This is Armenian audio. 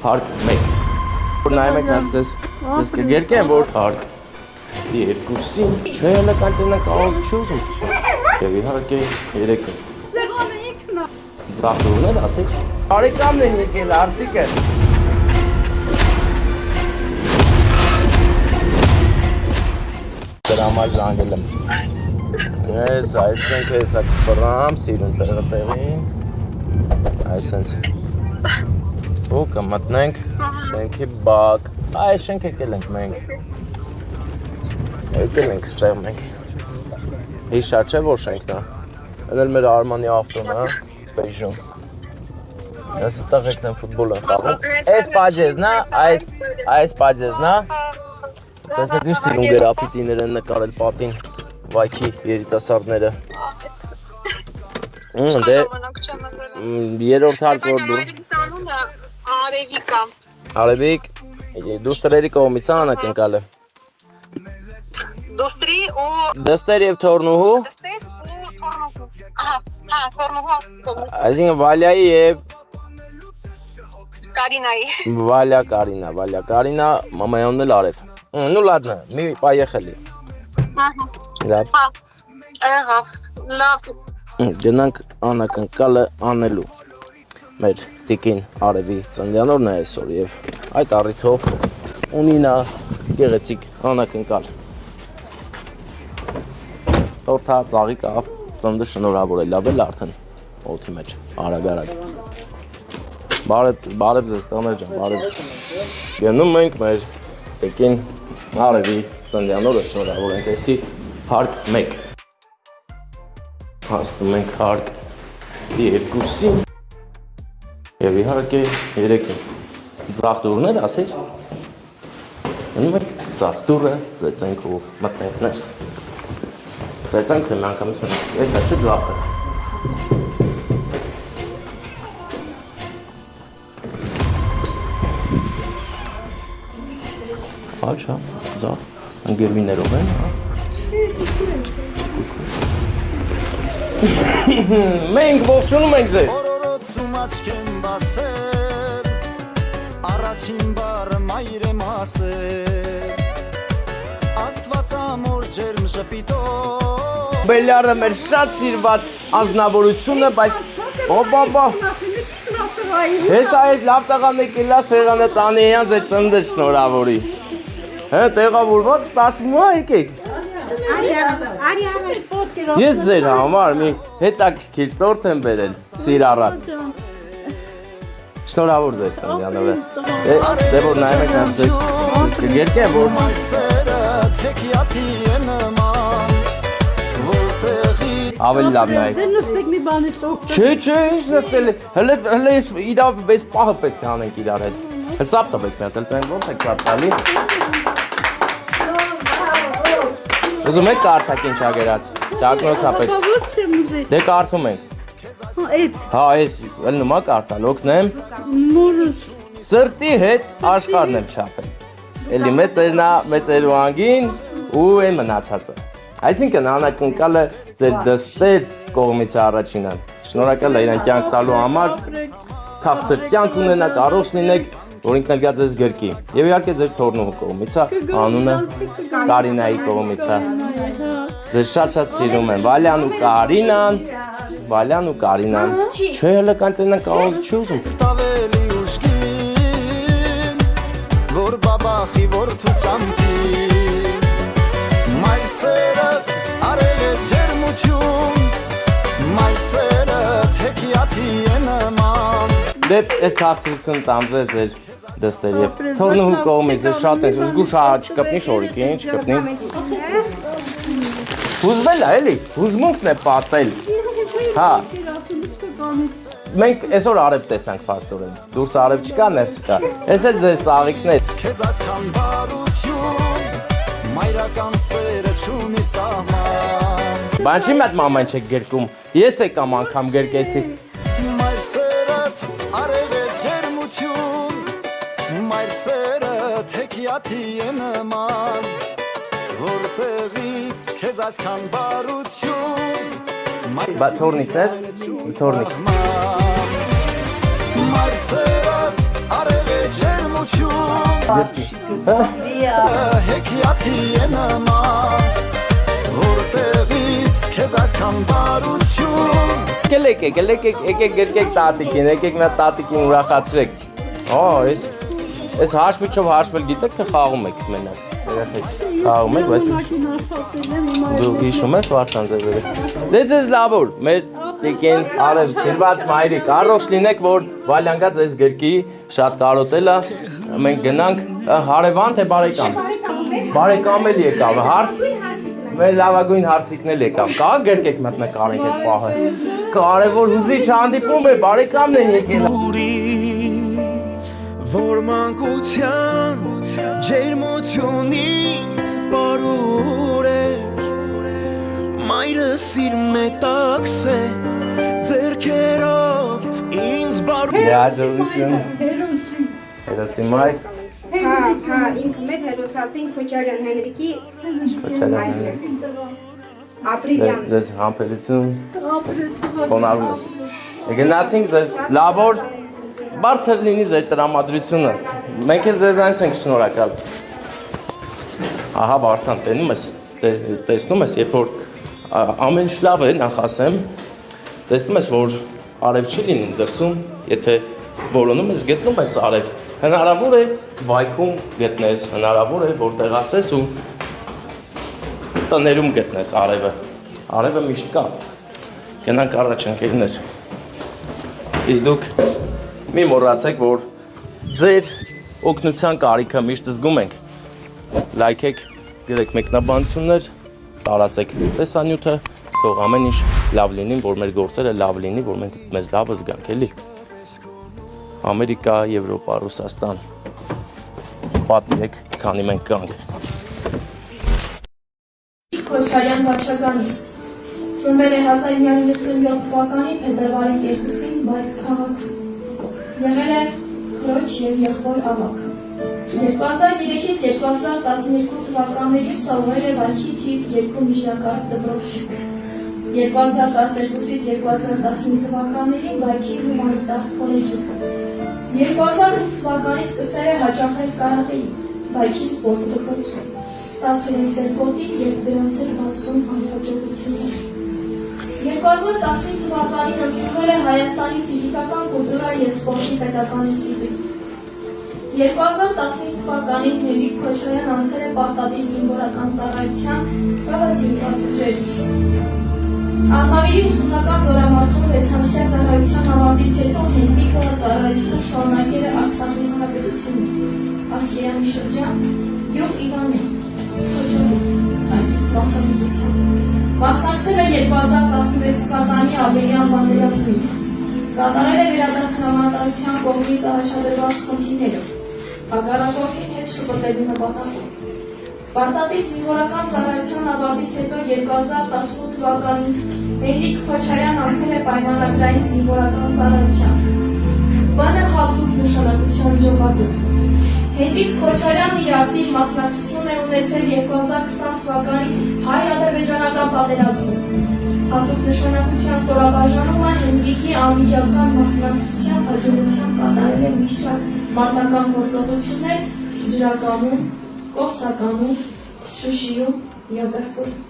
Հարկ 1 Նայում եք նա ձեզ կգերկեմ, որ հարկ 2-ին Չէ հելական տնակ աղով չի ուզում չի Եվ իհարկե 3-ը Ձախտուրն էլ ասեչ Արեկամն են եկել արսիկը Դրա համար զանգել եմ Ես այսենք հեսա կպրամ, սիրուն տեղին Այսենց Ու կմտնենք շենքի բակ Այս շենք եկել ենք մենք Եկել ենք ստեղ մենք Հիշար չէ որ շենքն է Են էլ մեր Արմանի ավտոն է Պեժոն Ես տեղ եկնեմ ֆուտբոլ են խաղում Այս պաջեզն է, այս պաջեզն է Տեսեք ինչ սիրուն գրաֆիտիներ են նկարել պատին Վայքի երիտասարդները Դե երորդ հարկ որ դու Արևիկա Արևիկ, դուստրերի կողմից է անակնկալը Դուստրի ու Դստեր և թորնուհու Դստեր ու թորնուհու Հա, թորնուհու կողմից Այսինքն Վալյայի և Կարինայի Վալյա Կարինա, մամայոնն էլ արև Ну ладно, մի պայեխելի Հա, եղավ, լավ Գնանք անակնկալը անելու Մեր տիկին արևի ծնդյանորն է այսօր և այդ առիթով ունի նա գեղեցիկ անակնկալ Տորթա, ծաղիկ ավ, ծնդը շնորհավոր է, լավ էլ արդեն օդի մեջ, արագ Բարև ձեզ տղաներ ջան, բարև Գնում ենք մեր տիկին արևի ծնդյանորը շնորհավոր ենք էսի հարկ 1 Հասնում ենք հարկ 2-ին Եվ իհարկե 3-ը Ձախտուրն էլ ասեչ Գնում ենք ձախտուրը ծեծենք ու մտնենք ներս Ծեծենք թե մի անգամից մնանք Ես է չէ ձախը Աչ հա, ձախ Ընգերվիներով են հա Մենք ողջունում ենք ձեզ Օրորոցում աչքեմ բացեր Առաջին բարը մայր եմ ասեր Աստված ամոր ջերմ ժպիտով Բելյարը մեր շատ սիրված ազնավորությունը, բայց Բա Ես այս լավ տղան եկել է սեղանը տանի յանց այդ ծնդը շնորհավորի Հա տեղավորված 10 մա եկեք Ես ձեր համար մի հետաքրքիր տորթ եմ բերել սիրառատ Շնորհավոր ձեր ծնդյանորը Դե որ նայում եք այս ձեզ կգերկեմ որ Ավելի լավ նայեք Չէ, ինչ նստել է Հլը ես իրավ ես պահը պետք է անենք իրար հետ Ծապ տվեք մի հատ, ոնց եք ծապ տալի Ուզում եք կարդակ ինչ ագերած, դակնոց հապետ Դե կարդում ենք Հա, ես ելնում ա կարդալ, օգնեմ Սրտի հետ աշխարհն եմ չապել Էլի մեծերու անգին ու են մնացածը Այսինքն անակնկալը ձեր դստեր կողմից առաջին են Շնորհակալ է իրան կյանք տալու համար Քաղցր կյանք ունենաք, առողջ լինեք որ ինքնագա ձեզ գրկի Եվ իհարկե ձեր թորնուհու կողմից է անունը Կարինայի կողմից է Ձեզ շատ սիրում եմ Վալյան ու Կարինան Չէ հելական տնակ աղով չի ուզում Տավելի ուշկին Որ բաբախի որ թուծամքի Մայրսերըտ արել է ջերմություն Մայրսերըտ հեքիաթի է նման Դե ես քաղցրություն տամ ձեզ ձեր դստեր և թորնուհու կողմից ձեզ շատ ենք զգուշ չկպնի շորիկին, չկպնի Հուզվել է, էլի, հուզմունքն է պատել Հա Մենք այսօր արև տեսանք պաստորեն Դուրս արև չկա, ներս կա Ես էլ ձեզ ծաղիքն ես Քեզ այսքան բարություն Մայրական սերը չունի սահման Բան չի մատ մաման չեք գրկում Ես եկամ անգամ գրկեցի Մայրսերըտ արև է ջերմություն Մայրսերըտ հեքիաթի է նման Որտեղից քեզ այսքան բարություն Թորնիկն ես, թորնիկ Մայրսերըտ արև է Հեքիաթի է նման Որտեղից քեզ այսքան բարություն Եկեք գրկեք տատիկին, եկեք նա տատիկին ուրախացրեք։ Այս հաշվիչով հաշվել գիտեք թե խաղում եք մենակ։ Երեխեք խաղում եք, բայց դու հիշում ես Վարդան ձևերը։ Դե ձեզ լավ որ մեր տիկին արև սիրված մայրիկ առողջ լինեք, որ Վալյանգա ձեզ գրկի, շատ կարոտել է։ Մենք գնանք հարևան թե բարեկամ։ Բարեկամ էլ եկավ, հարց մեր լավագույն հարցիկն էլ եկավ։ Կա գրկեք մտնեք արենք այդ պահը։ Կարևոր հուզիչ հանդիպում է, բարեկամն է եկել։ Որ մանկության ջերմությունից բարուր էր Մայրս իր մետաքս է ձերքերով ինձ բարուր Հաջողություն։ Հերոսի մայր։ Հա, ինքը մեր հերոսացին Քոչարյան Հենրիկի ապրիլյան։ Ձեզ համբերություն։ Խոնարհում ես։ Գնացինք ձեզ լավոր բարձր լինի ձեր տրամադրությունը։ Մենք էլ ձեզ այնց ենք շնորհակալ։ Ահա Վարդան, տեսնում ես, երբ որ ամեն ինչ լավ է, նախ ասեմ, տեսնում ես, որ արև չի լինում դրսում, եթե որոնում ես, գտնում ես արև, հնարավոր է վայքում գտնես, հնարավոր է որտեղ ասես ու տներում գտնես արևը, արևը միշտ կա, գնանք առաջ ընկերներ, իսկ դուք մի մոռացեք, որ ձեր օգնության կարիքը միշտ զգում ենք, լայքեք, գրեք մեկնաբանություններ, տարածեք տեսանյութը, թող ամեն ինչ լավ լինի, որ մեր գործերը լավ լինի, որ մենք մեզ լավը զգանք, էլի։ Ամերիկա, Եվրոպա, Ռուսաստան, պատմեք, քանի մենք կանք։ Քոչարյան Վաչագանից ծնվել է 1997 թվականի փետրվարի 2-ին Բայք քաղաքում։ Եղել է քրոջ և եղբոր ավագ։ 2003-ից 2012 թվականներին սովորել է Բայքի թիվ 2 միջնակարգ դպրոցում։ 2012-ից 2015 թվականներին Բայքի հումանիտար քոլեջում։ 2008 թվականից սկսել է հաճախել կարատեի Բայքի սպորտ դպրոցում։ Ստացել է սերկոտի և գրանցել 60 անհաջողություններ։ 2015 թվականին ընդունվել է Հայաստանի ֆիզիկական կուլտուրա և սպորտի պետական ինստիտուտ։ 2015 թվականին Հենրիկ Քոչարյան անցել է պարտադիր զինվորական ծառայության ԿՀ զինված ուժերից։ Արմավիրի ուսումնական զորամասում 6-ամսյա ծառայության ավարտից հետո Հենրիկը ծառայությունը շարունակել է Արցախի հանրապետությունում, Ասկերանի շրջան, Գյուղ Իվանյան, Մասնակցել է 2016 թվականի ապրիլյան բանդերազմին, կատարել է վերադարձ հրամանատարության կողմից առաջադրված խնդիրներով, հակառակորդին հետ շփոթելու նպատակով։ Պարտադիր զինվորական ծառայության ավարտից հետո 2018 թվականին Հենրիկ Քոչարյան անցել է պայմանագրային զինվորական ծառայության։ ԲՆ հատուկ նշանակության ջոկատում։ Հենրիկ Քոչարյանն իր ակտիվ մասնակցություն է ունեցել 2020 թվականի հայ-ադրբեջանական պատերազմում։ Հատուկ նշանակության ստորաբաժանումը Հենրիկի անմիջական մասնակցության հաջողությամբ կատարել է մի շարք մարտական գործողություններ Ջրակամում, Կովսակամում, Շուշիում և Բրձում։